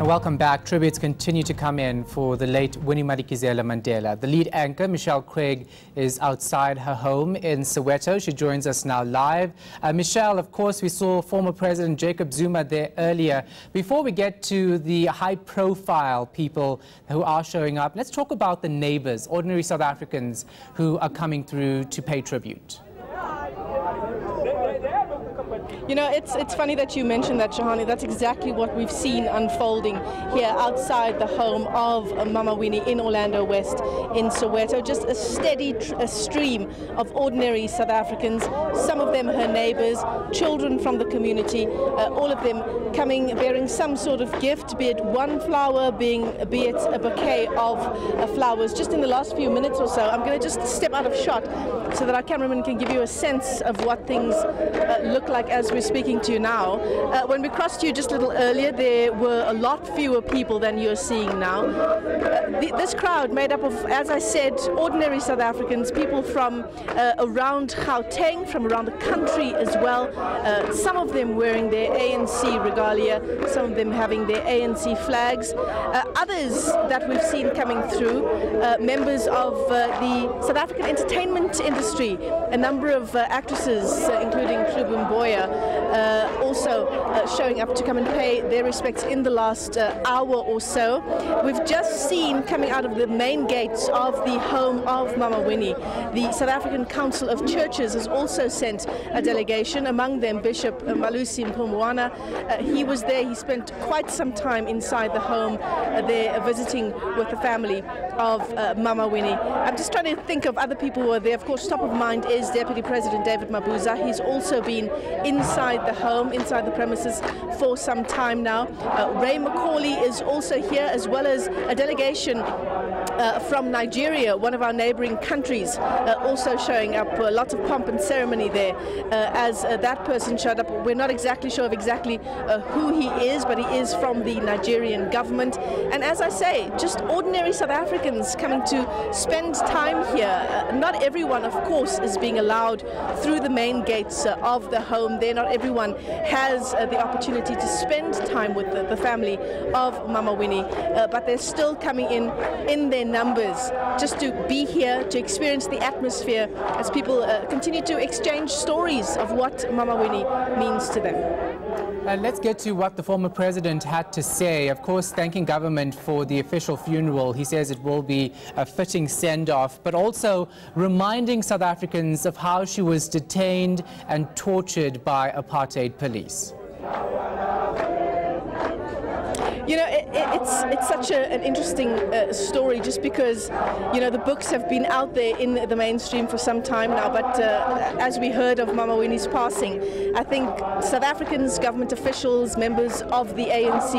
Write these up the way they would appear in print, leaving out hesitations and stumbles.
Welcome back. Tributes continue to come in for the late Winnie Madikizela-Mandela. The lead anchor, Michelle Craig, is outside her home in Soweto. She joins us now live. Michelle, of course, we saw former President Jacob Zuma there earlier. Before we get to the high-profile people who are showing up, let's talk about the neighbors, ordinary South Africans who are coming through to pay tribute. You know, it's funny that you mentioned that, Shahani. That's exactly what we've seen unfolding here outside the home of Mama Winnie in Orlando West in Soweto. Just a steady stream of ordinary South Africans, some of them her neighbors, children from the community, all of them coming bearing some sort of gift, be it one flower, be it a bouquet of flowers. Just in the last few minutes or so, I'm going to just step out of shot so that our cameraman can give you a sense of what things look like as we're speaking to you now. When we crossed you just a little earlier, there were a lot fewer people than you're seeing now. This crowd made up of, as I said, ordinary South Africans, people from around Gauteng, from around the country as well. Some of them wearing their ANC regalia, some of them having their ANC flags. Others that we've seen coming through, members of the South African entertainment industry, a number of actresses, including Klubu Mboya, also showing up to come and pay their respects in the last hour or so. We've just seen coming out of the main gates of the home of Mama Winnie, the South African Council of Churches has also sent a delegation, among them Bishop Malusi Mpumwana. He was there. He spent quite some time inside the home there visiting with the family of Mama Winnie. I'm just trying to think of other people who are there. Of course, top of mind is Deputy President David Mabuza. He's also been inside the home, inside the premises for some time now. Ray Macaulay is also here, as well as a delegation from Nigeria, one of our neighboring countries, also showing up. Lots of pomp and ceremony there as that person showed up. We're not exactly sure of exactly who he is, but he is from the Nigerian government. And as I say, just ordinary South Africans coming to spend time here. Not everyone, of course, is being allowed through the main gates of the home there. Not everyone has the opportunity to spend time with the family of Mama Winnie, but they're still coming in their numbers just to be here, to experience the atmosphere as people continue to exchange stories of what Mama Winnie means to them. Let's get to what the former president had to say. Of course, thanking government for the official funeral. He says it will be a fitting send-off, but also reminding South Africans of how she was detained and tortured by apartheid police. You know, it's such an interesting story, just because, you know, the books have been out there in the mainstream for some time now, but as we heard of Mama Winnie's passing, I think South Africans, government officials, members of the ANC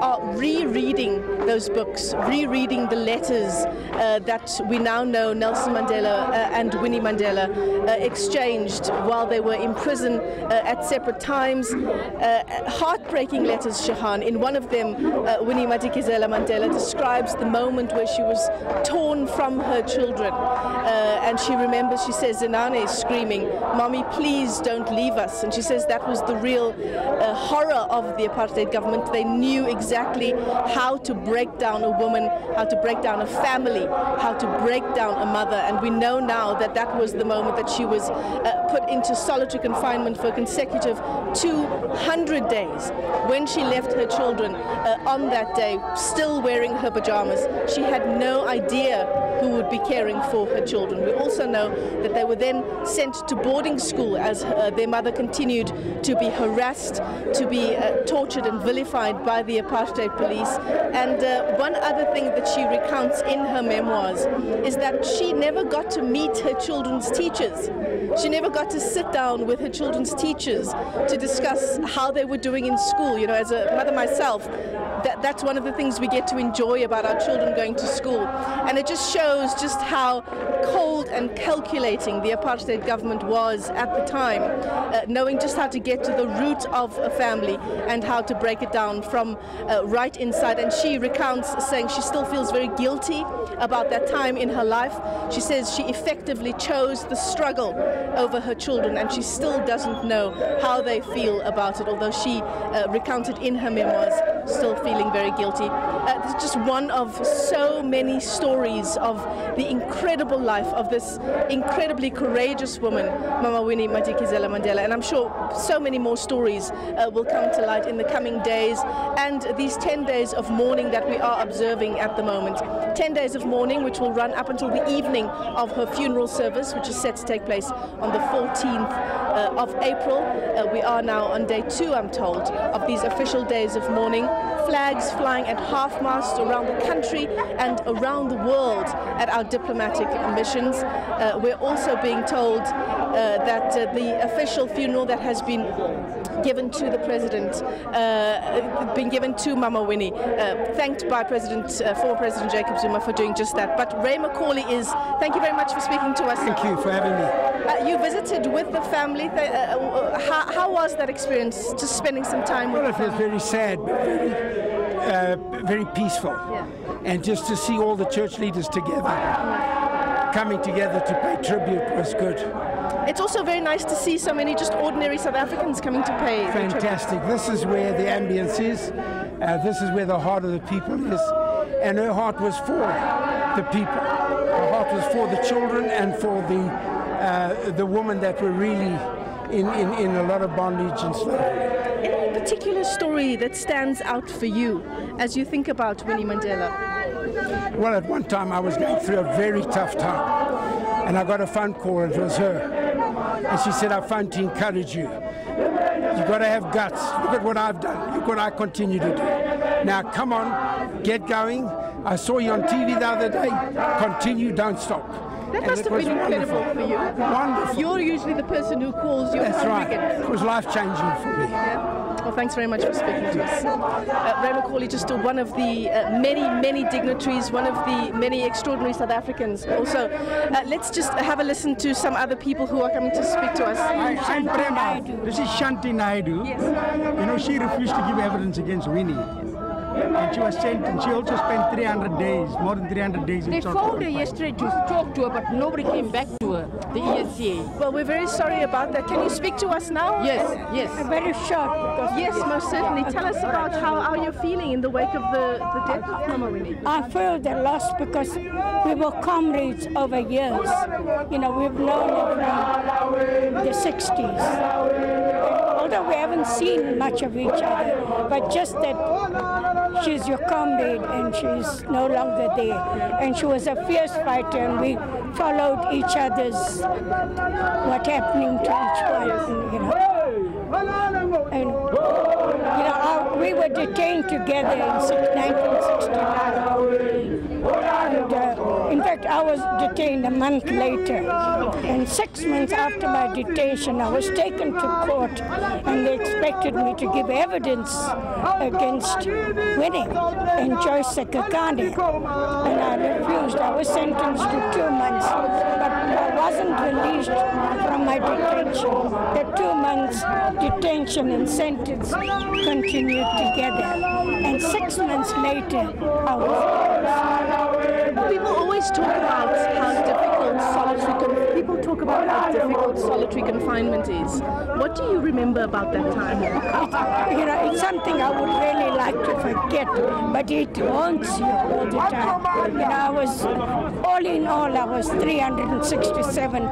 are rereading those books, rereading the letters that we now know Nelson Mandela and Winnie Mandela exchanged while they were in prison at separate times. Heartbreaking letters, Shahan. In one of them, Winnie Madikizela-Mandela describes the moment where she was torn from her children, and she remembers, she says, Zenane is screaming, "Mommy, please don't leave us." And she says that was the real horror of the apartheid government. They knew exactly how to break down a woman, how to break down a family, how to break down a mother, and we know now that that was the moment that she was put into solitary confinement for a consecutive 200 days. When she left her children on that day, still wearing her pajamas, she had no idea who would be caring for her children. We also know that they were then sent to boarding school as their mother continued to be harassed, to be tortured and vilified by the apartheid police. And one other thing that she recounts in her memoirs is that she never got to meet her children's teachers. She never got to sit down with her children's teachers to discuss how they were doing in school. You know, as a mother myself, that's one of the things we get to enjoy about our children going to school. And it just shows shows just how cold and calculating the apartheid government was at the time, knowing just how to get to the root of a family and how to break it down from right inside. And she recounts saying she still feels very guilty about that time in her life. She says she effectively chose the struggle over her children, and she still doesn't know how they feel about it, although she recounted in her memoirs still feeling very guilty. This is just one of so many stories of the incredible life of this incredibly courageous woman, Mama Winnie Madikizela-Mandela, and I'm sure so many more stories will come to light in the coming days and these 10 days of mourning that we are observing at the moment. 10 days of mourning which will run up until the evening of her funeral service, which is set to take place on the 14th of April. We are now on day 2, I'm told, of these official days of mourning. Flags flying at half-mast around the country and around the world at our diplomatic missions. We're also being told that the official funeral that has been given to the president, been given to Mama Winnie, thanked by former President Jacob Zuma for doing just that. But Ray McCauley thank you very much for speaking to us. Thank you for having me. You visited with the family. How was that experience, just spending some time with them? Well, it was very sad, but very peaceful. Yeah. And just to see all the church leaders together, coming together to pay tribute was good. It's also very nice to see so many just ordinary South Africans coming to pay Fantastic. This is where the ambience is. This is where the heart of the people is. And her heart was for the people. Her heart was for the children and for the women that were really in a lot of bondage and slavery. Any particular story that stands out for you as you think about Winnie Mandela? Well, at one time I was going through a very tough time, and I got a phone call. It was her, and she said, "I phoned to encourage you. You've got to have guts. Look at what I've done. Look what I continue to do. Now, come on, get going. I saw you on TV the other day. Continue, don't stop." That must have been incredible for you. Wonderful. You're usually the person who calls your That's right. congregant. It was life-changing for me. Yeah. Well, thanks very much for speaking to us. Ray McCauley, just one of the many dignitaries, one of the many extraordinary South Africans. Also, let's just have a listen to some other people who are coming to speak to us. I'm Prema. This is Shanti Naidu. Yes. You know, she refused to give evidence against Winnie. And she was sentenced. She also spent 300 days, more than 300 days in They South phoned her Africa. yesterday to talk to her, but nobody came back to her, the ESCA. Well, we're very sorry about that. Can you speak to us now? Yes, yes. Very short. Yes, most certainly. Tell us about how you're feeling in the wake of the death of Mama Winnie. I feel the loss because we were comrades over years. You know, we've known her from the 60s. Although we haven't seen much of each other, but just that she's your comrade and she's no longer there. And she was a fierce fighter, and we followed each other's what happening to each one, you know. And you know, we were detained together in 1969. And, in fact, I was detained a month later. And 6 months after my detention, I was taken to court, and they expected me to give evidence against Winnie and Joyce Sekakane. And I refused. I was sentenced to 2 months, but I wasn't released from my detention. The 2 months detention and sentence continued together. And 6 months later, I was released. People always talk about how difficult solitary confinement is. What do you remember about that time? You know, it's something I would really like to forget, but it haunts you all the time. You know, I was 367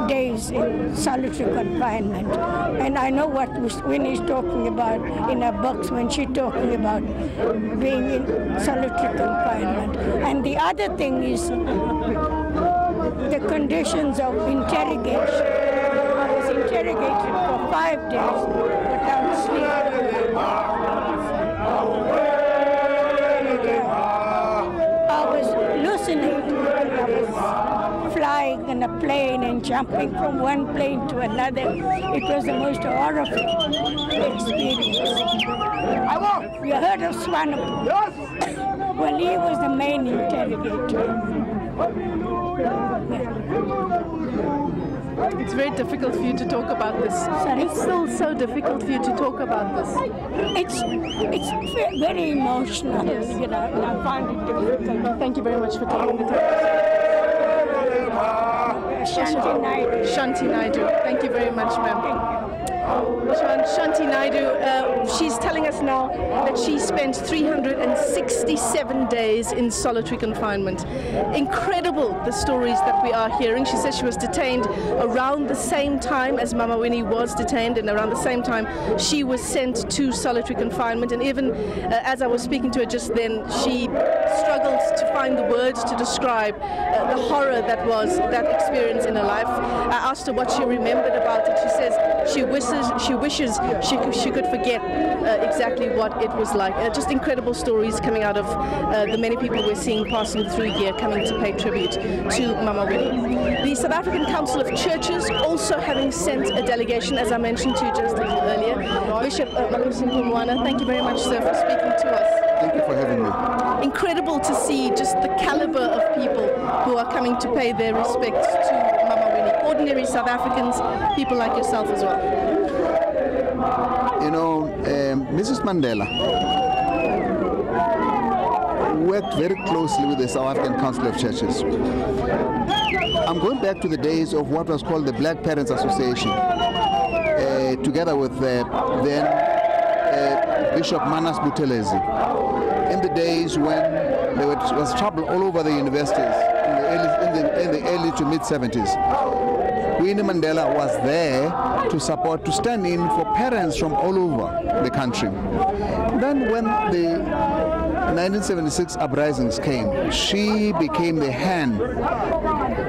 days in solitary confinement. And I know what Winnie's talking about in her books when she's talking about being in solitary confinement. And the other thing is the conditions of interrogation. I was interrogated for 5 days without sleep. I was hallucinating. I was flying in a plane and jumping from one plane to another. It was the most horrific experience. You heard of Swanepoel? Well, he was the main interrogator. It's very difficult for you to talk about this. Sorry? It's still so difficult for you to talk about this. It's very emotional. Yes. You know, and I find it difficult. Thank you very much for taking the time. Shanti Naidu. Shanti Naidu. Thank you very much, ma'am. Shanti Naidu, she's telling us now that she spent 367 days in solitary confinement. Incredible, the stories that we are hearing. She says she was detained around the same time as Mama Winnie was detained, and around the same time she was sent to solitary confinement. And even as I was speaking to her just then, she struggled to find the words to describe the horror that was that experience in her life. I asked her what she remembered about it. She says she wishes she could forget exactly what it was like. Just incredible stories coming out of the many people we're seeing passing through here, coming to pay tribute to Mama Winnie. The South African Council of Churches also having sent a delegation, as I mentioned to you just a little earlier. Bishop Makosi Mpumwana, thank you very much, sir, for speaking to us. Thank you for having me. Incredible to see just the caliber of people who are coming to pay their respects to Mama Winnie. Ordinary South Africans, people like yourself as well. You know, Mrs. Mandela worked very closely with the South African Council of Churches. I'm going back to the days of what was called the Black Parents Association, together with then Bishop Manas Buthelezi, in the days when there was trouble all over the universities in the early to mid-70s. Winnie Mandela was there to support, to stand in for parents from all over the country. Then when the 1976 uprisings came, she became the hand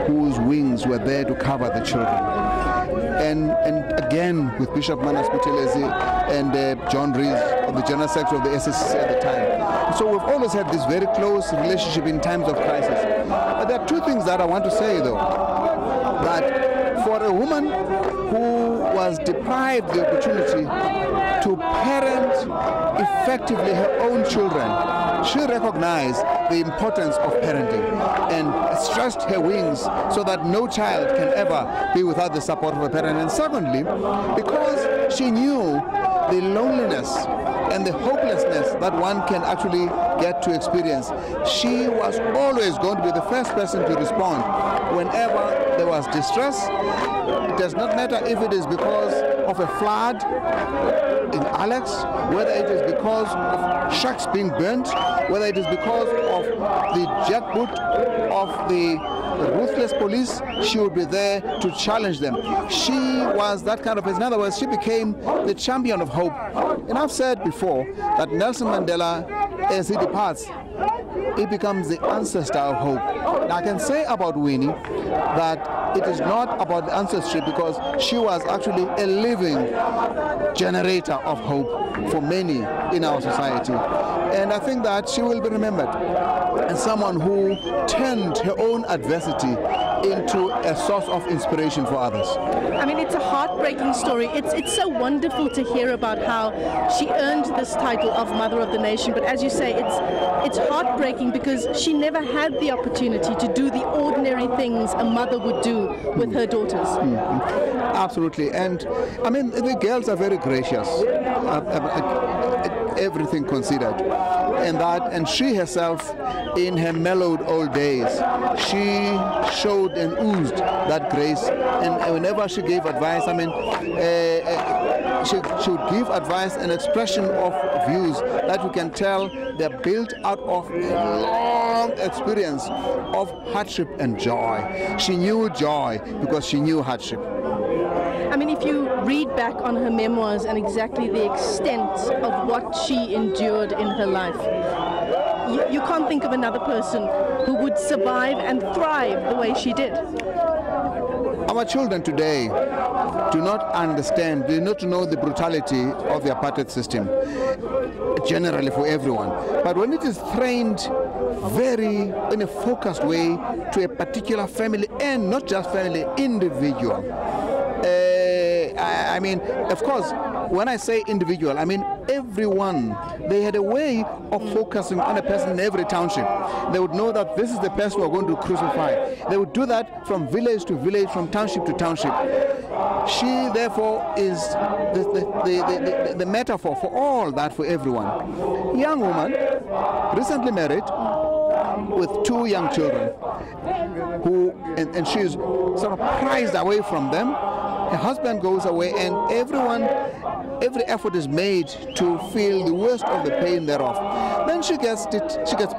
whose wings were there to cover the children. And again with Bishop Manas Buthelezi and John Rees, the General Secretary of the SSC at the time. So we've always had this very close relationship in times of crisis. But there are two things that I want to say though. That for a woman who was deprived the opportunity to parent effectively her own children, she recognized the importance of parenting and stretched her wings so that no child can ever be without the support of a parent. And secondly, because she knew the loneliness and the hopelessness that one can actually get to experience, she was always going to be the first person to respond whenever there was distress. It does not matter if it is because of a flood in Alex, whether it is because of shacks being burnt, whether it is because of the jackboot of the ruthless police, she would be there to challenge them. She was that kind of person. In other words, she became the champion of hope. And I've said before that Nelson Mandela, as he departs, he becomes the ancestor of hope. And I can say about Winnie that it is not about the ancestry, because she was actually a living generator of hope for many in our society. And I think that she will be remembered as someone who turned her own adversity into a source of inspiration for others. I mean, it's a heartbreaking story. It's so wonderful to hear about how she earned this title of Mother of the Nation. But as you say, it's heartbreaking because she never had the opportunity to do the ordinary things a mother would do with her daughters. Absolutely. And I mean, the girls are very gracious, everything considered. And she herself, in her mellowed old days, she showed and oozed that grace. And whenever she gave advice, I mean, she would give advice and expression of views that you can tell they're built out of a long experience of hardship and joy. She knew joy because she knew hardship. I mean, if you read back on her memoirs and exactly the extent of what she endured in her life, you can't think of another person who would survive and thrive the way she did. Our children today do not understand, do not know the brutality of the apartheid system, generally for everyone. But when it is trained very in a focused way to a particular family, and not just family, individual, I mean, of course, when I say individual, I mean everyone. They had a way of focusing on a person in every township. They would know that this is the person we're going to crucify. They would do that from village to village, from township to township. She, therefore, is the metaphor for all that for everyone. Young woman, recently married, with 2 young children, and she's sort of prized away from them. Her husband goes away, and every effort is made to feel the worst of the pain thereof. Then she gets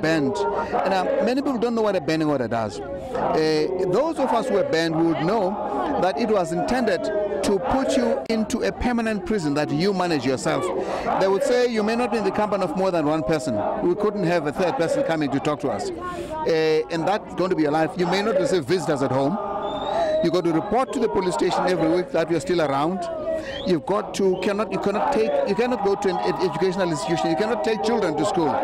banned, and many people don't know what a banning order does. Those of us who were banned would know that it was intended to put you into a permanent prison that you manage yourself. They would say you may not be in the company of more than 1 person. We couldn't have a 3rd person coming to talk to us. And that's going to be your life. You may not receive visitors at home. You got to report to the police station every week that you're still around. You've got to, you cannot go to an educational institution. You cannot take children to school.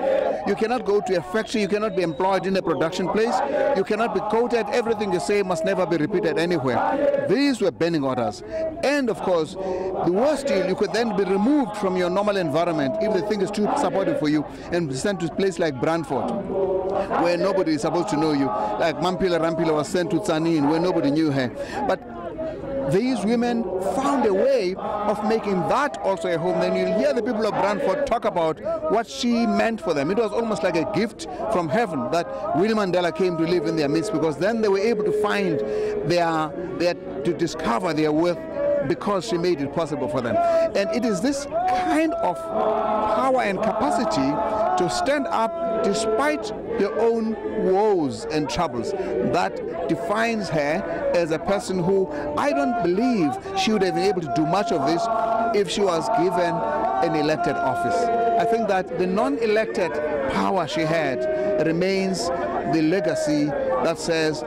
You cannot go to a factory. You cannot be employed in a production place. You cannot be quoted. Everything you say must never be repeated anywhere. These were banning orders. And of course, the worst deal, you could then be removed from your normal environment if the thing is too supportive for you and sent to a place like Brantford, where nobody is supposed to know you. Like Mampila Rampila was sent to Tsanin, where nobody knew her. But these women found a way of making that also a home. Then you'll hear the people of Brantford talk about what she meant for them. It was almost like a gift from heaven that Winnie Mandela came to live in their midst, because then they were able to find to discover their worth, because she made it possible for them. And it is this kind of power and capacity to stand up despite their own woes and troubles that defines her as a person who I don't believe she would have been able to do much of this if she was given an elected office. I think that the non-elected power she had remains the legacy that says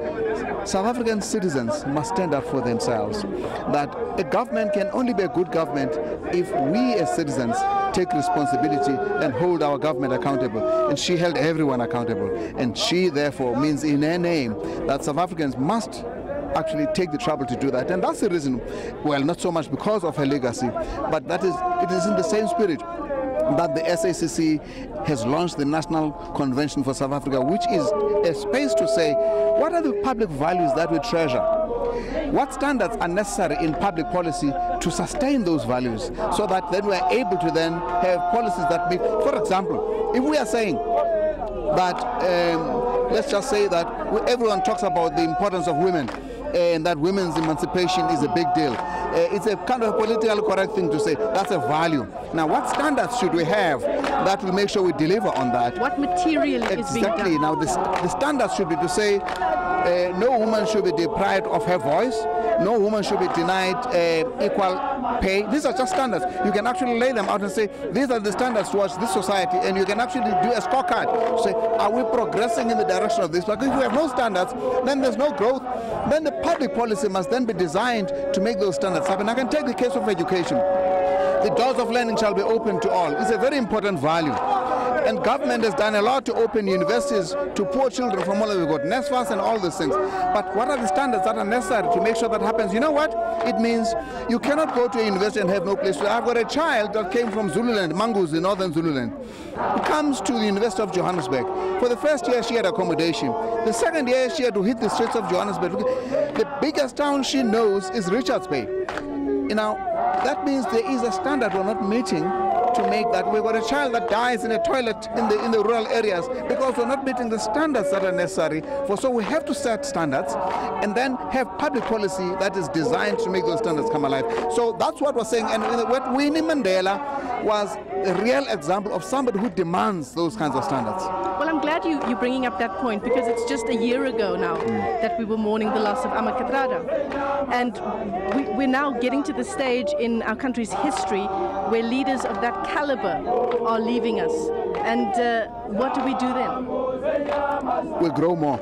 South African citizens must stand up for themselves. That a government can only be a good government if we as citizens take responsibility and hold our government accountable. And she held everyone accountable. And she therefore means in her name that South Africans must actually take the trouble to do that. And that's the reason, well, not so much because of her legacy, but it is in the same spirit that the SACC has launched the National Convention for South Africa, which is a space to say, what are the public values that we treasure? What standards are necessary in public policy to sustain those values, so that then we are able to then have policies that meet. For example, if we are saying that, let's just say that everyone talks about the importance of women, and that women's emancipation is a big deal. It's a kind of a politically correct thing to say. That's a value. Now, what standards should we have that will make sure we deliver on that? What material is being done? Exactly. Now, the standards should be to say no woman should be deprived of her voice. No woman should be denied equal pay. These are just standards. You can actually lay them out and say, these are the standards towards this society, and you can actually do a scorecard. Say, are we progressing in the direction of this? Because if we have no standards, then there's no growth. Then the public policy must then be designed to make those standards happen. I can take the case of education. The doors of learning shall be open to all. It's a very important value. And government has done a lot to open universities to poor children from all over. We've got NSFAS and all these things. But what are the standards that are necessary to make sure that happens? You know what? It means you cannot go to a university and have no place to. I've got a child that came from Zululand, Mangus in northern Zululand. He comes to the University of Johannesburg. For the first year, she had accommodation. The second year, she had to hit the streets of Johannesburg. The biggest town she knows is Richards Bay. You know, that means there is a standard we're not meeting to make that. We've got a child that dies in a toilet in the rural areas because we're not meeting the standards that are necessary. So we have to set standards and then have public policy that is designed to make those standards come alive. So that's what we're saying. And what Winnie Mandela was a real example of somebody who demands those kinds of standards. Well, I'm glad you're bringing up that point, because it's just a year ago now that we were mourning the loss of Amakatrada. And we're now getting to the stage in our country's history where leaders of that caliber are leaving us. And what do we do then? We'll grow more.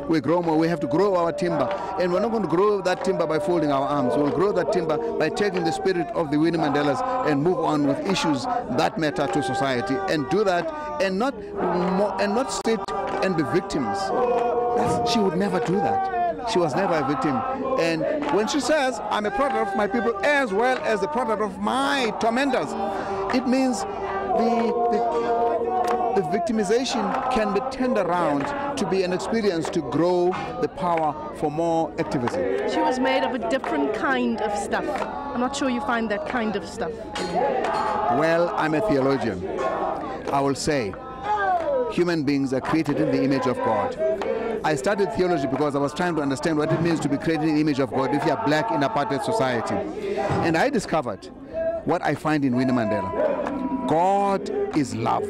We grow more. We have to grow our timber. And we're not going to grow that timber by folding our arms. We'll grow that timber by taking the spirit of the Winnie Mandelas and move on with issues that matter to society, and do that and not sit and be victims. She would never do that. She was never a victim. And when she says, I'm a product of my people as well as the product of my tormentors, it means the victimization can be turned around to be an experience to grow the power for more activism. She was made of a different kind of stuff. I'm not sure you find that kind of stuff. Well, I'm a theologian. I will say human beings are created in the image of God. I studied theology because I was trying to understand what it means to be created in the image of God if you are black in apartheid society. And I discovered what I find in Winnie Mandela. God is love.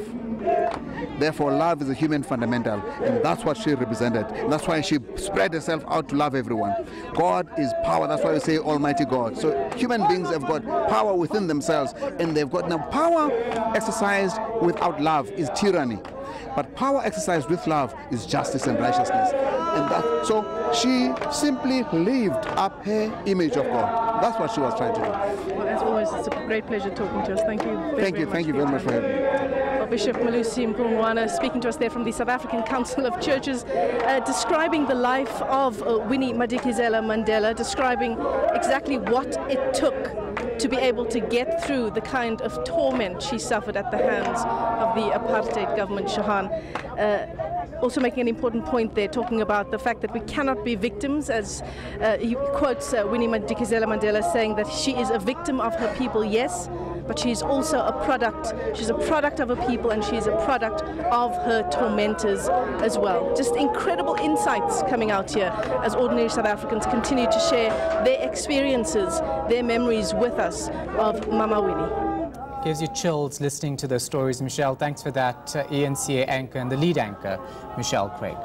Therefore, love is a human fundamental, and that's what she represented. And that's why she spread herself out to love everyone. God is power. That's why we say Almighty God. So human beings have got power within themselves, and they've got now power exercised without love is tyranny. But power exercised with love is justice and righteousness. And so she simply lived up her image of God. That's what she was trying to do. Well, as always, it's a great pleasure talking to us. Thank you Thank you very much for having me. Well, Bishop Malusi Mkhungwana speaking to us there from the South African Council of Churches, describing the life of Winnie Madikizela-Mandela, describing exactly what it took to be able to get through the kind of torment she suffered at the hands of the apartheid government, Shahan. Also making an important point there, talking about the fact that we cannot be victims, as he quotes Winnie Madikizela-Mandela saying that she is a victim of her people, yes, but she's also a product. She's a product of her people, and she's a product of her tormentors as well. Just incredible insights coming out here as ordinary South Africans continue to share their experiences, their memories with us of Mama Winnie. Gives you chills listening to those stories, Michelle. Thanks for that, ENCA anchor and the lead anchor, Michelle Craig.